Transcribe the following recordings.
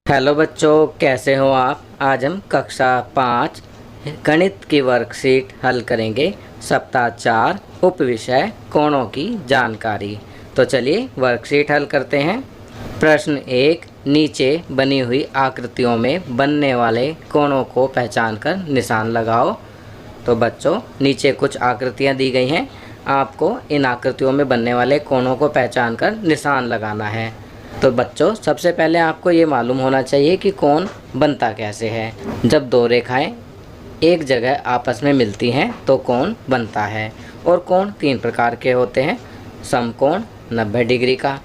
Hello बच्चों, कैसे हो आप। आज हम कक्षा 5 गणित की वर्कशीट हल करेंगे। सप्ताह 4 उप विषय कोणों की जानकारी। तो चलिए वर्कशीट हल करते हैं। प्रश्न 1, नीचे बनी हुई आकृतियों में बनने वाले कोणों को पहचान कर निशान लगाओ। तो बच्चों, नीचे कुछ आकृतियाँ दी गई हैं। आपको इन आकृतियों में बनने वाले कोणों को पहचान कर निशान लगाना है। तो बच्चों, सबसे पहले आपको ये मालूम होना चाहिए कि कोण बनता कैसे है। जब दो रेखाएं एक जगह आपस में मिलती हैं तो कोण बनता है। और कोण 3 प्रकार के होते हैं। समकोण 90 डिग्री का,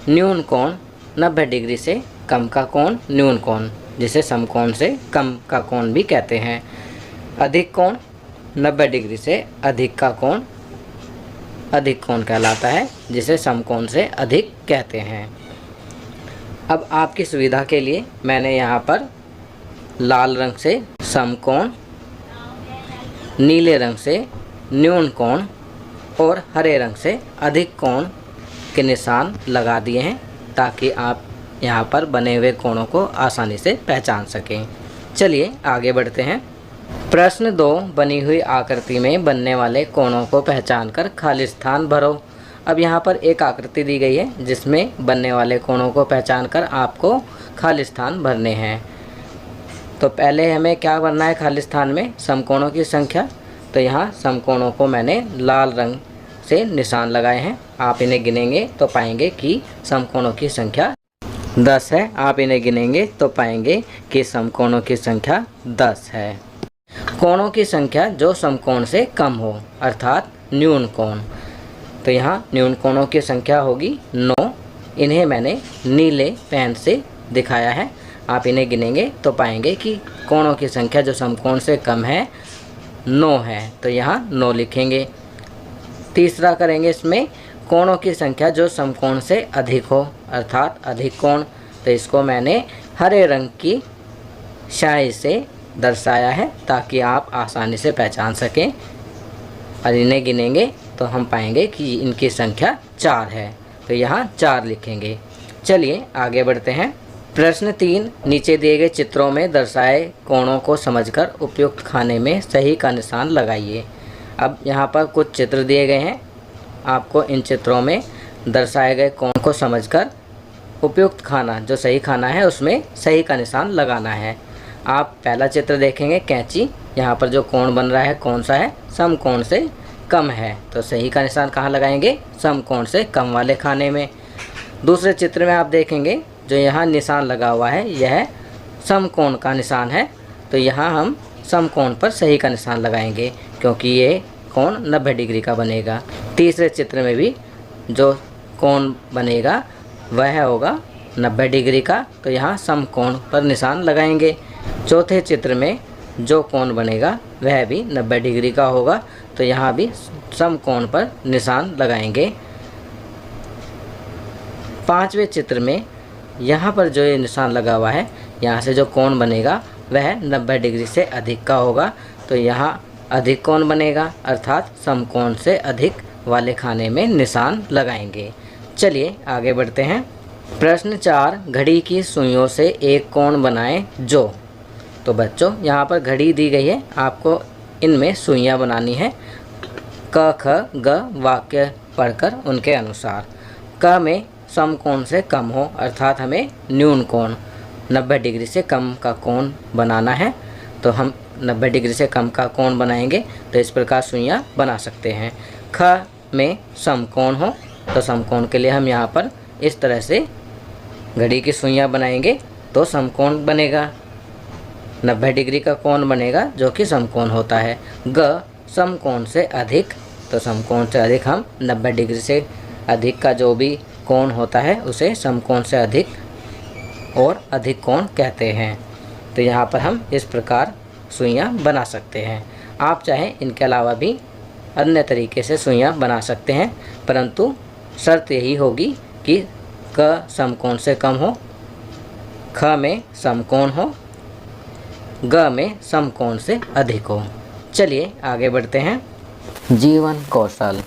न्यून कोण 90 डिग्री से कम का कोण न्यून कोण, जिसे समकोण से कम का कोण भी कहते हैं। अधिक कोण 90 डिग्री से अधिक का कोण अधिक कोण कहलाता है, जिसे समकोण से अधिक कहते हैं। अब आपकी सुविधा के लिए मैंने यहाँ पर लाल रंग से समकोण, नीले रंग से न्यून कोण और हरे रंग से अधिक कोण के निशान लगा दिए हैं, ताकि आप यहाँ पर बने हुए कोणों को आसानी से पहचान सकें। चलिए आगे बढ़ते हैं। प्रश्न 2, बनी हुई आकृति में बनने वाले कोणों को पहचान कर खाली स्थान भरो। अब यहाँ पर एक आकृति दी गई है जिसमें बनने वाले कोणों को पहचान कर आपको खाली स्थान भरने हैं। तो पहले हमें क्या भरना है खाली स्थान में? समकोणों की संख्या। तो यहाँ समकोणों को मैंने लाल रंग से निशान लगाए हैं। आप इन्हें गिनेंगे तो पाएंगे कि समकोणों की संख्या 10 है। आप इन्हें गिनेंगे तो पाएंगे कि समकोणों की संख्या 10 है। कोणों की संख्या जो समकोण से कम हो, अर्थात न्यून कोण। तो यहाँ न्यून कोणों की संख्या होगी 9। इन्हें मैंने नीले पेन से दिखाया है। आप इन्हें गिनेंगे तो पाएंगे कि कोणों की संख्या जो समकोण से कम है 9 है। तो यहाँ 9 लिखेंगे। तीसरा करेंगे इसमें कोणों की संख्या जो समकोण से अधिक हो, अर्थात अधिक कोण। तो इसको मैंने हरे रंग की स्याही से दर्शाया है, ताकि आप आसानी से पहचान सकें। और इन्हें गिनेंगे तो हम पाएंगे कि इनकी संख्या 4 है। तो यहाँ 4 लिखेंगे। चलिए आगे बढ़ते हैं। प्रश्न 3, नीचे दिए गए चित्रों में दर्शाए कोणों को समझकर उपयुक्त खाने में सही का निशान लगाइए। अब यहाँ पर कुछ चित्र दिए गए हैं। आपको इन चित्रों में दर्शाए गए कोण को समझकर उपयुक्त खाना, जो सही खाना है, उसमें सही का निशान लगाना है। आप पहला चित्र देखेंगे, कैंची। यहाँ पर जो कोण बन रहा है कौन सा है? समकोण से कम है। तो सही का निशान कहाँ लगाएंगे? समकोण से कम वाले खाने में। दूसरे चित्र में आप देखेंगे जो यहाँ निशान लगा हुआ है, यह समकोण का निशान है। तो यहाँ हम समकोण पर सही का निशान लगाएंगे, क्योंकि ये कोण 90 डिग्री का बनेगा। तीसरे चित्र में भी जो कोण बनेगा वह होगा 90 डिग्री का। तो यहाँ समकोण पर निशान लगाएंगे। चौथे चित्र में जो कोण बनेगा वह भी 90 डिग्री का होगा। तो यहाँ भी समकोण पर निशान लगाएंगे। पांचवें चित्र में यहाँ पर जो ये निशान लगा हुआ है, यहाँ से जो कोण बनेगा वह 90 डिग्री से अधिक का होगा। तो यहाँ अधिक कोण बनेगा, अर्थात समकोण से अधिक वाले खाने में निशान लगाएंगे। चलिए आगे बढ़ते हैं। प्रश्न 4, घड़ी की सुइयों से एक कोण बनाएं जो। तो बच्चों, यहाँ पर घड़ी दी गई है, आपको इनमें सुइयाँ बनानी है। क ख ग वाक्य पढ़कर उनके अनुसार। क में समकोण से कम हो, अर्थात हमें न्यून कोण 90 डिग्री से कम का कोण बनाना है। तो हम 90 डिग्री से कम का कोण बनाएंगे तो इस प्रकार सुइयाँ बना सकते हैं। ख में समकोण हो, तो समकोण के लिए हम यहाँ पर इस तरह से घड़ी की सुइयाँ बनाएंगे तो समकोण बनेगा। 90 डिग्री का कोण बनेगा जो कि समकोण होता है। ग समकोण से अधिक, तो समकोण से अधिक हम 90 डिग्री से अधिक का जो भी कोण होता है उसे समकोण से अधिक और अधिक कोण कहते हैं। तो यहाँ पर हम इस प्रकार सुइयाँ बना सकते हैं। आप चाहें इनके अलावा भी अन्य तरीके से सुइयाँ बना सकते हैं, परंतु शर्त यही होगी कि क समकोण से कम हो, ख में समकोण हो, ग में समकोण से अधिक हो। चलिए आगे बढ़ते हैं। जीवन कौशल।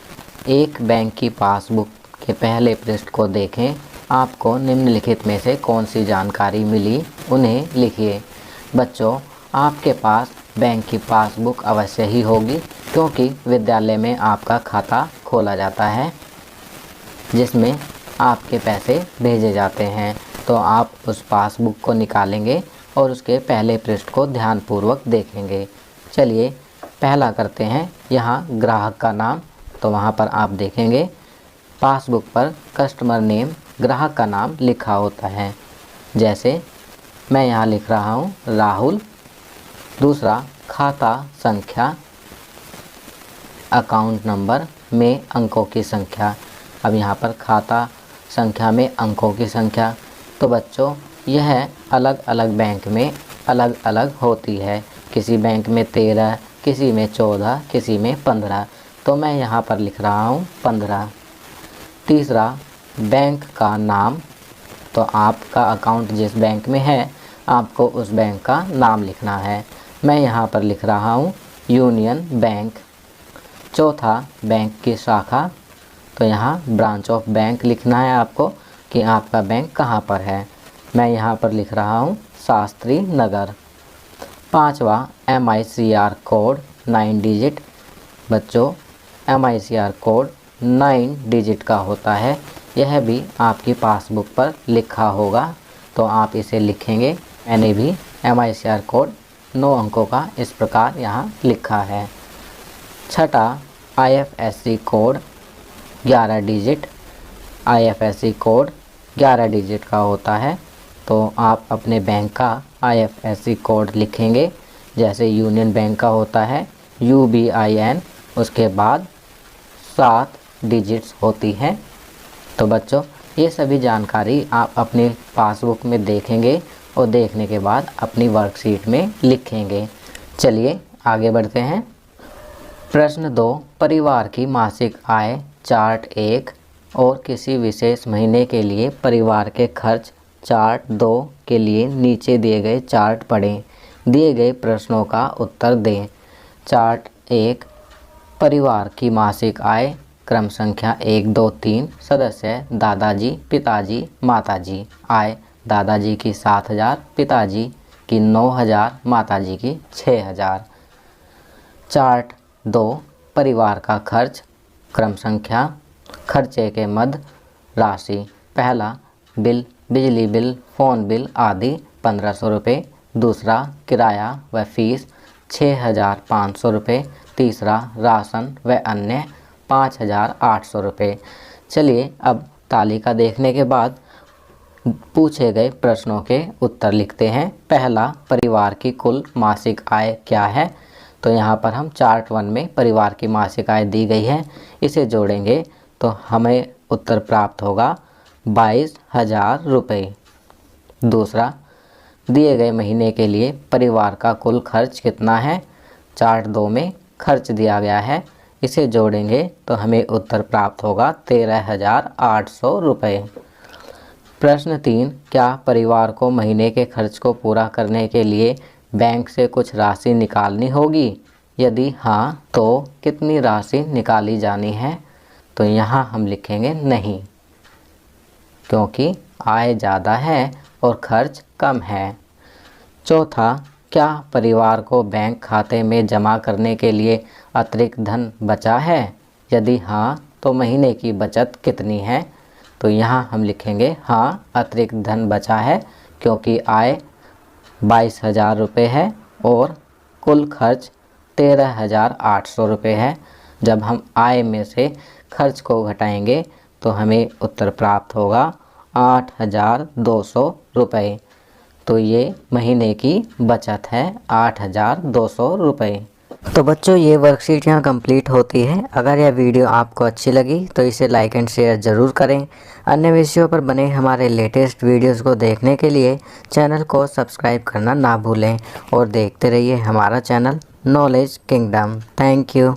एक बैंक की पासबुक के पहले पृष्ठ को देखें आपको निम्नलिखित में से कौन सी जानकारी मिली, उन्हें लिखिए। बच्चों, आपके पास बैंक की पासबुक अवश्य ही होगी, क्योंकि विद्यालय में आपका खाता खोला जाता है जिसमें आपके पैसे भेजे जाते हैं। तो आप उस पासबुक को निकालेंगे और उसके पहले पृष्ठ को ध्यानपूर्वक देखेंगे। चलिए पहला करते हैं, यहाँ ग्राहक का नाम। तो वहाँ पर आप देखेंगे पासबुक पर कस्टमर नेम, ग्राहक का नाम लिखा होता है। जैसे मैं यहाँ लिख रहा हूँ राहुल। दूसरा, खाता संख्या, अकाउंट नंबर में अंकों की संख्या। अब यहाँ पर खाता संख्या में अंकों की संख्या, तो बच्चों यह अलग अलग बैंक में अलग अलग होती है। किसी बैंक में 13, किसी में 14, किसी में 15। तो मैं यहाँ पर लिख रहा हूँ 15। तीसरा, बैंक का नाम। तो आपका अकाउंट जिस बैंक में है आपको उस बैंक का नाम लिखना है। मैं यहाँ पर लिख रहा हूँ यूनियन बैंक। चौथा, बैंक की शाखा। तो यहाँ ब्रांच ऑफ बैंक लिखना है आपको कि आपका बैंक कहाँ पर है। मैं यहाँ पर लिख रहा हूँ शास्त्री नगर। पांचवा, MICR कोड 9 डिजिट। बच्चों, MICR कोड 9 डिजिट का होता है। यह भी आपकी पासबुक पर लिखा होगा, तो आप इसे लिखेंगे। मैंने भी MICR कोड 9 अंकों का इस प्रकार यहाँ लिखा है। छठा, IFSC code 11 digit. IFSC code 11 digit का होता है, तो आप अपने बैंक का IFSC कोड लिखेंगे। जैसे यूनियन बैंक का होता है UBIN, उसके बाद 7 डिजिट्स होती हैं। तो बच्चों, ये सभी जानकारी आप अपनी पासबुक में देखेंगे और देखने के बाद अपनी वर्कशीट में लिखेंगे। चलिए आगे बढ़ते हैं। प्रश्न 2, परिवार की मासिक आय चार्ट 1 और किसी विशेष महीने के लिए परिवार के खर्च चार्ट 2 के लिए नीचे दिए गए चार्ट पढ़ें। दिए गए प्रश्नों का उत्तर दें। चार्ट 1, परिवार की मासिक आय, क्रम संख्या 1, 2, 3, सदस्य दादाजी, पिताजी, माताजी। आय दादाजी की 7,000, पिताजी की 9,000, माताजी की 6,000। चार्ट 2, परिवार का खर्च, क्रम संख्या, खर्चे के मद, राशि। पहला, बिल, बिजली बिल, फ़ोन बिल आदि 1500 रुपये। दूसरा, किराया व फीस 6,500 रुपये। तीसरा, राशन व अन्य 5,800 रुपये। चलिए अब तालिका देखने के बाद पूछे गए प्रश्नों के उत्तर लिखते हैं। पहला, परिवार की कुल मासिक आय क्या है। तो यहाँ पर हम चार्ट 1 में परिवार की मासिक आय दी गई है, इसे जोड़ेंगे तो हमें उत्तर प्राप्त होगा 22,000 रुपये। दूसरा, दिए गए महीने के लिए परिवार का कुल खर्च कितना है। चार्ट 2 में खर्च दिया गया है, इसे जोड़ेंगे तो हमें उत्तर प्राप्त होगा 13,800 रुपये। प्रश्न 3, क्या परिवार को महीने के खर्च को पूरा करने के लिए बैंक से कुछ राशि निकालनी होगी। यदि हाँ, तो कितनी राशि निकाली जानी है। तो यहाँ हम लिखेंगे नहीं, क्योंकि आय ज़्यादा है और खर्च कम है। चौथा, क्या परिवार को बैंक खाते में जमा करने के लिए अतिरिक्त धन बचा है। यदि हाँ, तो महीने की बचत कितनी है। तो यहाँ हम लिखेंगे हाँ, अतिरिक्त धन बचा है, क्योंकि आय 22,000 रुपये है और कुल खर्च 13,800 रुपये है। जब हम आय में से खर्च को घटाएंगे तो हमें उत्तर प्राप्त होगा 8,200 रुपये। तो ये महीने की बचत है 8,200 रुपये। तो बच्चों, ये वर्कशीट यहाँ कंप्लीट होती है। अगर यह वीडियो आपको अच्छी लगी तो इसे लाइक एंड शेयर ज़रूर करें। अन्य विषयों पर बने हमारे लेटेस्ट वीडियोस को देखने के लिए चैनल को सब्सक्राइब करना ना भूलें और देखते रहिए हमारा channel knowledge kingdom. Thank you.